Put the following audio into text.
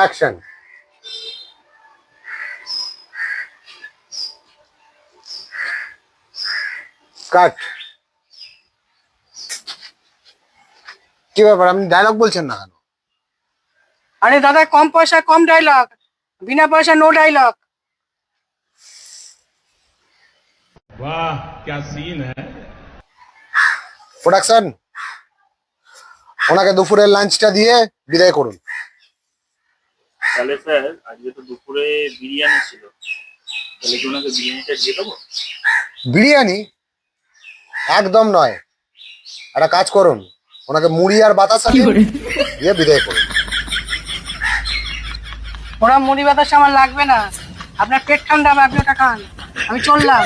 Action. কাট। কি ব্যাপার, আপনি ডায়লগ বলছেন না কেন? আরে দাদা, কম পয়সা কম ডায়লগ, বিনা পয়সা নো ডায়লগ। वाह क्या सीन है। প্রোডাকশন, ওনাকে দুপুরের লাঞ্চটা দিয়ে বিদায় করুন। তাহলে স্যার আজকে তো দুপুরে বিরিয়ানি ছিল, তাহলে কি ওনাকে বিরিয়ানিটা দিয়ে দেবো? বিরিয়ানি? একদম নয়। একটা কাজ করুন, ওনাকে মুড়ি আর বাতাসা দিয়ে বিদায় করুন। ওরা মুড়ি বাতাসা আমার লাগবে না, আপনার পেট ঠান্ডা হবে, আপনি ওটা খান। আমি চললাম।